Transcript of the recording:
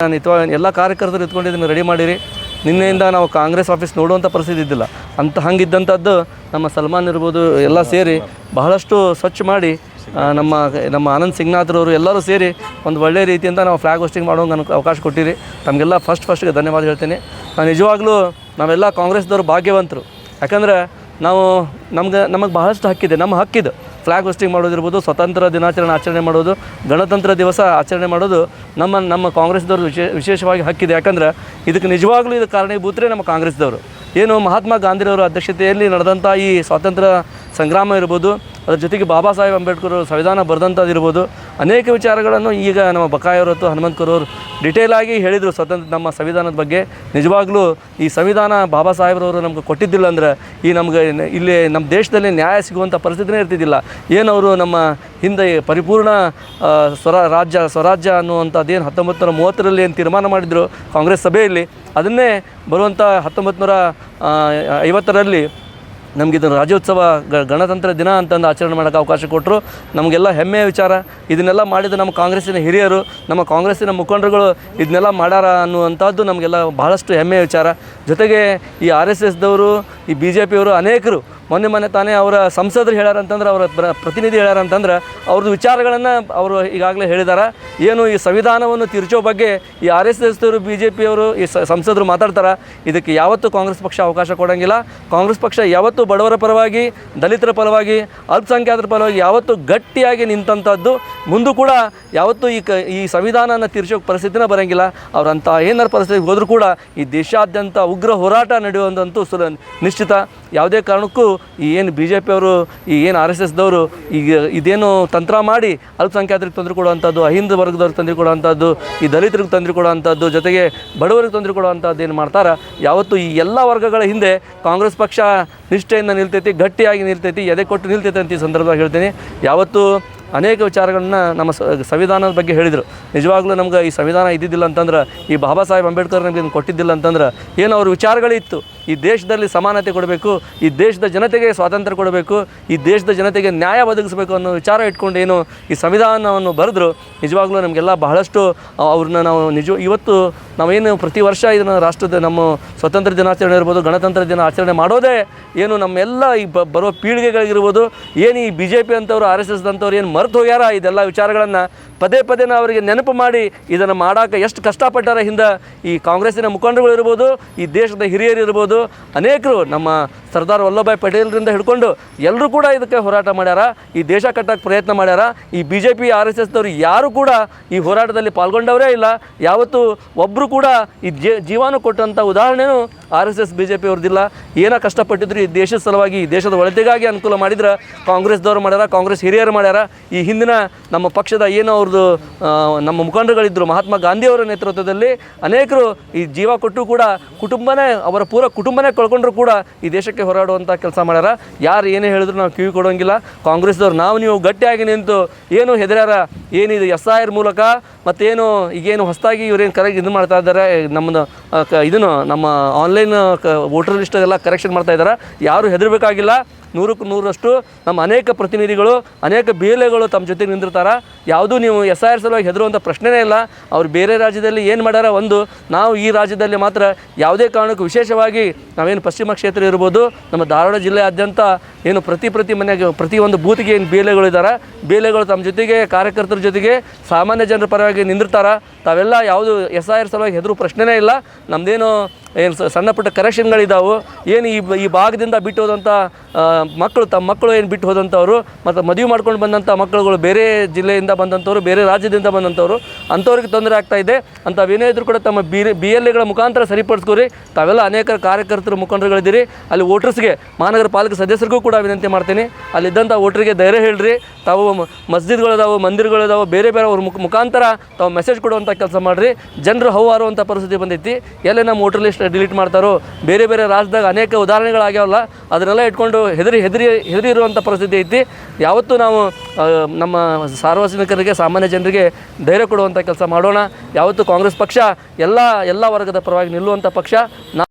ಎಲ್ಲ ಕಾರ್ಯಕರ್ತರು ಇಟ್ಕೊಂಡು ಇದನ್ನು ರೆಡಿ ಮಾಡಿರಿ. ನಿನ್ನೆಯಿಂದ ನಾವು ಕಾಂಗ್ರೆಸ್ ಆಫೀಸ್ ನೋಡುವಂಥ ಪರಿಸ್ಥಿತಿ ಇದ್ದಿಲ್ಲ. ಹಂಗಿದ್ದಂಥದ್ದು ನಮ್ಮ ಸಲ್ಮಾನ್ ಇರ್ಬೋದು ಎಲ್ಲ ಸೇರಿ ಬಹಳಷ್ಟು ಸ್ವಚ್ಛ ಮಾಡಿ ನಮ್ಮ ಆನಂದ್ ಸಿಂಗ್ನಾಥ್ರವರು ಎಲ್ಲರೂ ಸೇರಿ ಒಂದು ಒಳ್ಳೆಯ ರೀತಿಯಿಂದ ನಾವು ಫ್ಲಾಗ್ ಹೋಸ್ಟಿಂಗ್ ಮಾಡೋಂಗೆ ನನಗೆ ಅವಕಾಶ ಕೊಟ್ಟಿರಿ. ತಮಗೆಲ್ಲ ಫಸ್ಟ್ಗೆ ಧನ್ಯವಾದ ಹೇಳ್ತೀನಿ. ನಾನು ನಿಜವಾಗ್ಲೂ ನಾವೆಲ್ಲ ಕಾಂಗ್ರೆಸ್ದವರು ಭಾಗ್ಯವಂತರು. ಯಾಕಂದರೆ ನಮಗೆ ಬಹಳಷ್ಟು ಹಕ್ಕಿದೆ. ನಮ್ಮ ಹಕ್ಕಿದೆ ಫ್ಲಾಗ್ ಹೋಸ್ಟಿಂಗ್ ಮಾಡೋದಿರ್ಬೋದು, ಸ್ವತಂತ್ರ ದಿನಾಚರಣೆ ಆಚರಣೆ ಮಾಡೋದು, ಗಣತಂತ್ರ ದಿವಸ ಆಚರಣೆ ಮಾಡೋದು ನಮ್ಮ ಕಾಂಗ್ರೆಸ್ದವ್ರು ವಿಶೇಷವಾಗಿ ಹಕ್ಕಿದೆ. ಯಾಕಂದ್ರೆ ಇದಕ್ಕೆ ನಿಜವಾಗ್ಲೂ ಇದು ಕಾರಣೀಭೂತರೇ ನಮ್ಮ ಕಾಂಗ್ರೆಸ್ದವರು. ಏನು ಮಹಾತ್ಮ ಗಾಂಧಿರವರ ಅಧ್ಯಕ್ಷತೆಯಲ್ಲಿ ನಡೆದಂಥ ಈ ಸ್ವಾತಂತ್ರ್ಯ ಸಂಗ್ರಾಮ ಇರ್ಬೋದು, ಅದ್ರ ಜೊತೆಗೆ ಬಾಬಾ ಸಾಹೇಬ್ ಅಂಬೇಡ್ಕರ್ ಸಂವಿಧಾನ ಬರೆದಂಥದ್ದು ಇರ್ಬೋದು, ಅನೇಕ ವಿಚಾರಗಳನ್ನು ಈಗ ನಮ್ಮ ಬಕಾಯವರು ಮತ್ತು ಹನುಮಂತಕರವರು ಡಿಟೇಲಾಗಿ ಹೇಳಿದರು ನಮ್ಮ ಸಂವಿಧಾನದ ಬಗ್ಗೆ. ನಿಜವಾಗ್ಲೂ ಈ ಸಂವಿಧಾನ ಬಾಬಾ ಸಾಹೇಬ್ರವರು ನಮ್ಗೆ ಕೊಟ್ಟಿದ್ದಿಲ್ಲ ಅಂದ್ರೆ ನಮ್ಗೆ ಇಲ್ಲಿ ನಮ್ಮ ದೇಶದಲ್ಲಿ ನ್ಯಾಯ ಸಿಗುವಂಥ ಪರಿಸ್ಥಿತಿನೇ ಇರ್ತಿದ್ದಿಲ್ಲ. ಏನವರು ನಮ್ಮ ಹಿಂದೆ ಪರಿಪೂರ್ಣ ಸ್ವರಾಜ್ಯ ಅನ್ನುವಂಥದ್ದು ಏನು 1930ರಲ್ಲಿ ಏನು ತೀರ್ಮಾನ ಮಾಡಿದರು ಕಾಂಗ್ರೆಸ್ ಸಭೆಯಲ್ಲಿ, ಅದನ್ನೇ ಬರುವಂಥ 1950ರಲ್ಲಿ ನಮಗಿದು ರಾಜ್ಯೋತ್ಸವ ಗಣತಂತ್ರ ದಿನ ಅಂತಂದು ಆಚರಣೆ ಮಾಡೋಕ್ಕೆ ಅವಕಾಶ ಕೊಟ್ಟರು. ನಮಗೆಲ್ಲ ಹೆಮ್ಮೆಯ ವಿಚಾರ. ಇದನ್ನೆಲ್ಲ ಮಾಡಿದ ನಮ್ಮ ಕಾಂಗ್ರೆಸ್ಸಿನ ಹಿರಿಯರು, ನಮ್ಮ ಕಾಂಗ್ರೆಸ್ಸಿನ ಮುಖಂಡರುಗಳು ಇದನ್ನೆಲ್ಲ ಮಾಡ್ಯಾರ ಅನ್ನುವಂಥದ್ದು ನಮಗೆಲ್ಲ ಬಹಳಷ್ಟು ಹೆಮ್ಮೆಯ ವಿಚಾರ. ಜೊತೆಗೆ ಈ RSSದವರು, ಈ BJP ಅವರು ಅನೇಕರು ಮೊನ್ನೆ ತಾನೇ ಅವರ ಸಂಸದರು ಹೇಳ್ಯಾರಂತಂದ್ರೆ, ಅವರ ಪ್ರತಿನಿಧಿ ಹೇಳ್ಯಾರಂತಂದ್ರೆ ಅವ್ರದ್ದು ವಿಚಾರಗಳನ್ನು ಅವರು ಈಗಾಗಲೇ ಹೇಳಿದ್ದಾರೆ. ಏನು ಈ ಸಂವಿಧಾನವನ್ನು ತಿರುಚೋ ಬಗ್ಗೆ ಈ RSSದವರು BJP ಅವರು ಈ ಸಂಸದರು ಮಾತಾಡ್ತಾರೆ. ಇದಕ್ಕೆ ಯಾವತ್ತೂ ಕಾಂಗ್ರೆಸ್ ಪಕ್ಷ ಅವಕಾಶ ಕೊಡೋಂಗಿಲ್ಲ. ಕಾಂಗ್ರೆಸ್ ಪಕ್ಷ ಯಾವತ್ತೂ ಬಡವರ ಪರವಾಗಿ, ದಲಿತರ ಪರವಾಗಿ, ಅಲ್ಪಸಂಖ್ಯಾತರ ಪರವಾಗಿ ಯಾವತ್ತೂ ಗಟ್ಟಿಯಾಗಿ ನಿಂತಂಥದ್ದು. ಮುಂದೂ ಕೂಡ ಯಾವತ್ತೂ ಈ ಸಂವಿಧಾನನ ತಿರ್ಚೋಕೆ ಪರಿಸ್ಥಿತಿನ ಬರೋಂಗಿಲ್ಲ. ಅವರಂಥ ಏನಾರು ಪರಿಸ್ಥಿತಿಗೆ ಹೋದರೂ ಕೂಡ ಈ ದೇಶಾದ್ಯಂತ ಉಗ್ರ ಹೋರಾಟ ನಡೆಯುವಂತೂ ನಿಶ್ಚಿತ. ಯಾವುದೇ ಕಾರಣಕ್ಕೂ ಈ ಏನು BJP ಅವರು, ಈ ಏನು RSSದವರು ಈಗ ಇದೇನು ತಂತ್ರ ಮಾಡಿ ಅಲ್ಪಸಂಖ್ಯಾತರಿಗೆ ತೊಂದರೆ ಕೊಡುವಂಥದ್ದು, ಅಹಿಂದ ವರ್ಗದವ್ರಿಗೆ ತೊಂದರೆ ಕೊಡುವಂಥದ್ದು, ಈ ದಲಿತರಿಗೆ ತೊಂದರೆ ಕೊಡುವಂಥದ್ದು, ಜೊತೆಗೆ ಬಡವರಿಗೆ ತೊಂದರೆ ಕೊಡುವಂಥದ್ದು ಏನು ಮಾಡ್ತಾರೆ, ಯಾವತ್ತೂ ಈ ಎಲ್ಲ ವರ್ಗಗಳ ಹಿಂದೆ ಕಾಂಗ್ರೆಸ್ ಪಕ್ಷ ನಿಷ್ಠೆಯಿಂದ ನಿಲ್ತೈತಿ, ಗಟ್ಟಿಯಾಗಿ ನಿಲ್ತೈತಿ, ಎದೆ ಕೊಟ್ಟು ನಿಲ್ತೈತಿ ಅಂತ ಈ ಸಂದರ್ಭದಲ್ಲಿ ಹೇಳ್ತೀನಿ. ಯಾವತ್ತೂ ಅನೇಕ ವಿಚಾರಗಳನ್ನ ನಮ್ಮ ಸಂವಿಧಾನದ ಬಗ್ಗೆ ಹೇಳಿದರು. ನಿಜವಾಗ್ಲೂ ನಮ್ಗೆ ಈ ಸಂವಿಧಾನ ಇದ್ದಿದ್ದಿಲ್ಲ ಅಂತಂದ್ರೆ, ಈ ಬಾಬಾ ಸಾಹೇಬ್ ಅಂಬೇಡ್ಕರ್ ನಮಗೆ ಕೊಟ್ಟಿದ್ದಿಲ್ಲ ಅಂತಂದ್ರೆ, ಏನು ಅವ್ರ ವಿಚಾರಗಳಿತ್ತು, ಈ ದೇಶದಲ್ಲಿ ಸಮಾನತೆ ಕೊಡಬೇಕು, ಈ ದೇಶದ ಜನತೆಗೆ ಸ್ವಾತಂತ್ರ್ಯ ಕೊಡಬೇಕು, ಈ ದೇಶದ ಜನತೆಗೆ ನ್ಯಾಯ ಒದಗಿಸಬೇಕು ಅನ್ನೋ ವಿಚಾರ ಇಟ್ಕೊಂಡು ಏನು ಈ ಸಂವಿಧಾನವನ್ನು ಬರೆದ್ರು. ನಿಜವಾಗ್ಲೂ ನಮಗೆಲ್ಲ ಬಹಳಷ್ಟು ಅವ್ರನ್ನ ನಾವು ಇವತ್ತು ನಾವೇನು ಪ್ರತಿ ವರ್ಷ ಇದನ್ನು ನಮ್ಮ ಸ್ವತಂತ್ರ ದಿನಾಚರಣೆ ಇರ್ಬೋದು, ಗಣತಂತ್ರ ದಿನ ಆಚರಣೆ ಮಾಡೋದೇ ಏನು ನಮ್ಮೆಲ್ಲ ಈ ಬರೋ ಪೀಳಿಗೆಗಳಿಗಿರ್ಬೋದು, ಏನು ಈ BJP ಅಂತವ್ರು, RSSದಂಥವ್ರು ಏನು ಮರೆತು ಹೋಗ್ಯಾರ ಇದೆಲ್ಲ ವಿಚಾರಗಳನ್ನು ಪದೇ ನಾವು ಅವರಿಗೆ ನೆನಪು ಮಾಡಿ ಇದನ್ನು ಮಾಡೋಕೆ ಎಷ್ಟು ಕಷ್ಟಪಟ್ಟಾರ ಹಿಂದೆ ಈ ಕಾಂಗ್ರೆಸ್ಸಿನ ಮುಖಂಡರುಗಳು ಇರ್ಬೋದು, ಈ ದೇಶದ ಹಿರಿಯರು ಇರ್ಬೋದು, ಅನೇಕರು ನಮ್ಮ ಸರ್ದಾರ್ ವಲ್ಲಭಭಾಯಿ ಪಟೇಲ್ರಿಂದ ಹಿಡ್ಕೊಂಡು ಎಲ್ಲರೂ ಕೂಡ ಇದಕ್ಕೆ ಹೋರಾಟ ಮಾಡ್ಯಾರ, ಈ ದೇಶ ಕಟ್ಟೋಕ್ಕೆ ಪ್ರಯತ್ನ ಮಾಡ್ಯಾರ. ಈ BJP RSSದವರು ಯಾರು ಕೂಡ ಈ ಹೋರಾಟದಲ್ಲಿ ಪಾಲ್ಗೊಂಡವರೇ ಇಲ್ಲ. ಯಾವತ್ತೂ ಒಬ್ಬರು ಕೂಡ ಈ ಜೀವಾನು ಕೊಟ್ಟಂಥ ಉದಾಹರಣೆಯೂ RSS BJP ಅವ್ರದ್ದಿಲ್ಲ. ಏನೋ ಕಷ್ಟಪಟ್ಟಿದ್ರು ಈ ದೇಶದ ಸಲುವಾಗಿ, ಈ ದೇಶದ ಒಳಿತಿಗಾಗಿ ಅನುಕೂಲ ಮಾಡಿದ್ರೆ ಕಾಂಗ್ರೆಸ್ದವ್ರು ಮಾಡ್ಯಾರ, ಕಾಂಗ್ರೆಸ್ ಹಿರಿಯರು ಮಾಡ್ಯಾರ. ಈ ಹಿಂದಿನ ನಮ್ಮ ಪಕ್ಷದ ಏನೋ ಅವ್ರದ್ದು ನಮ್ಮ ಮುಖಂಡರುಗಳಿದ್ದರು, ಮಹಾತ್ಮ ಗಾಂಧಿಯವರ ನೇತೃತ್ವದಲ್ಲಿ ಅನೇಕರು ಈ ಜೀವ ಕೊಟ್ಟು ಕೂಡ ಅವರ ಪೂರ ಕುಟುಂಬನೇ ಕಳ್ಕೊಂಡ್ರು ಕೂಡ ಈ ದೇಶಕ್ಕೆ ಹೋರಾಡುವಂಥ ಕೆಲಸ ಮಾಡ್ಯಾರ. ಯಾರು ಏನೇ ಹೇಳಿದ್ರು ನಾವು ಕಿವಿ ಕೊಡೋಂಗಿಲ್ಲ. ಕಾಂಗ್ರೆಸ್ದವ್ರು ನೀವು ಗಟ್ಟಿಯಾಗಿ ನಿಂತು ಏನು ಹೆದರ್ಯಾರ, ಏನಿದು SIR ಮೂಲಕ ಮತ್ತೇನು ಈಗೇನು ಹೊಸದಾಗಿ ಇವರೇನು ಇದು ಮಾಡ್ತಾ ಇದ್ದಾರೆ, ಇದನ್ನು ನಮ್ಮ ಆನ್ಲೈನ್ ವೋಟರ್ ಲಿಸ್ಟ್ ಎಲ್ಲ ಕರೆಕ್ಷನ್ ಮಾಡ್ತಾ ಇದ್ದಾರೆ. ಯಾರು ಹೆದರಬೇಕಾಗಿಲ್ಲ. 100ಕ್ಕೆ 100ರಷ್ಟು ನಮ್ಮ ಅನೇಕ ಪ್ರತಿನಿಧಿಗಳು, ಅನೇಕ BLAಗಳು ತಮ್ಮ ಜೊತೆಗೆ ನಿಂದಿರ್ತಾರೆ. ಯಾವುದೂ ನೀವು SIR ಸಲುವಾಗಿ ಹೆದರುವಂಥ ಪ್ರಶ್ನೆನೇ ಇಲ್ಲ. ಅವ್ರು ಬೇರೆ ರಾಜ್ಯದಲ್ಲಿ ಏನು ಮಾಡ್ಯಾರ, ನಾವು ಈ ರಾಜ್ಯದಲ್ಲಿ ಮಾತ್ರ ಯಾವುದೇ ಕಾರಣಕ್ಕೂ ವಿಶೇಷವಾಗಿ ನಾವೇನು ಪಶ್ಚಿಮ ಕ್ಷೇತ್ರ ಇರ್ಬೋದು, ನಮ್ಮ ಧಾರವಾಡ ಜಿಲ್ಲೆಯಾದ್ಯಂತ ಏನು ಪ್ರತಿ ಮನೆಗೆ ಪ್ರತಿಯೊಂದು ಬೂತ್ಗೆ ಏನು BLAಗಳು ಇದ್ದಾರೆ, BLAಗಳು ತಮ್ಮ ಜೊತೆಗೆ, ಕಾರ್ಯಕರ್ತರ ಜೊತೆಗೆ, ಸಾಮಾನ್ಯ ಜನರ ಪರವಾಗಿ ನಿಂದಿರ್ತಾರೆ. ತಾವೆಲ್ಲ ಯಾವುದು SIR ಸಲುವಾಗಿ ಹೆದರು ಪ್ರಶ್ನೆನೇ ಇಲ್ಲ. ನಮ್ಮದೇನು ಏನು ಸಣ್ಣ ಪುಟ್ಟ ಕರೆಕ್ಷನ್ಗಳಿದ್ದಾವೆ, ಏನು ಈ ಭಾಗದಿಂದ ಬಿಟ್ಟು ಹೋದಂಥ ತಮ್ಮ ಮಕ್ಕಳು ಏನು ಬಿಟ್ಟು ಹೋದಂಥವ್ರು, ಮತ್ತು ಮದುವೆ ಮಾಡ್ಕೊಂಡು ಬಂದಂಥ ಮಕ್ಕಳುಗಳು ಬೇರೆ ಜಿಲ್ಲೆಯಿಂದ ಬಂದಂಥವ್ರು, ಬೇರೆ ರಾಜ್ಯದಿಂದ ಬಂದಂಥವ್ರು, ಅಂಥವ್ರಿಗೆ ತೊಂದರೆ ಆಗ್ತಾಯಿದೆ. ಅಂಥವೇನೇ ಇದ್ರೂ ಕೂಡ ತಮ್ಮ BLAಗಳ ಮುಖಾಂತರ ಸರಿಪಡಿಸ್ಕೋರಿ. ತಾವೆಲ್ಲ ಅನೇಕ ಕಾರ್ಯಕರ್ತರು, ಮುಖಂಡರುಗಳಿದ್ದೀರಿ. ಅಲ್ಲಿ ವೋಟರ್ಸ್ಗೆ, ಮಹಾನಗರ ಪಾಲಿಕೆ ಸದಸ್ಯರಿಗೂ ಕೂಡ ವಿನಂತಿ ಮಾಡ್ತೀನಿ, ಅಲ್ಲಿದ್ದಂಥ ವೋಟ್ರಿಗೆ ಧೈರ್ಯ ಹೇಳ್ರಿ. ತಾವು ಮಸ್ಜಿದ್ಗಳಿದಾವೆ, ಮಂದಿರಗಳಿದಾವೆ, ಬೇರೆ ಅವ್ರ ಮುಖಾಂತರ ತಾವು ಮೆಸೇಜ್ ಕೊಡುವಂಥ ಕೆಲಸ ಮಾಡಿರಿ. ಜನರು ಹೌಹಾರುವಂಥ ಪರಿಸ್ಥಿತಿ ಬಂದೈತಿ. ಎಲ್ಲೇ ನಮ್ಮ ವೋಟರ್ ಲಿಸ್ಟ್ ಡಿಲೀಟ್ ಮಾಡ್ತಾರೋ, ಬೇರೆ ರಾಜ್ಯದಾಗ ಅನೇಕ ಉದಾಹರಣೆಗಳಾಗ್ಯಾವಲ್ಲ, ಅದನ್ನೆಲ್ಲ ಇಟ್ಕೊಂಡು ಹೆದರಿ ಇರುವಂಥ ಪರಿಸ್ಥಿತಿ ಐತಿ. ಯಾವತ್ತೂ ನಾವು ನಮ್ಮ ಸಾರ್ವಜನಿಕರಿಗೆ, ಸಾಮಾನ್ಯ ಜನರಿಗೆ ಧೈರ್ಯ ಕೊಡುವಂಥ ಕೆಲಸ ಮಾಡೋಣ. ಯಾವತ್ತೂ ಕಾಂಗ್ರೆಸ್ ಪಕ್ಷ ಎಲ್ಲ ವರ್ಗದ ಪರವಾಗಿ ನಿಲ್ಲುವಂಥ ಪಕ್ಷ.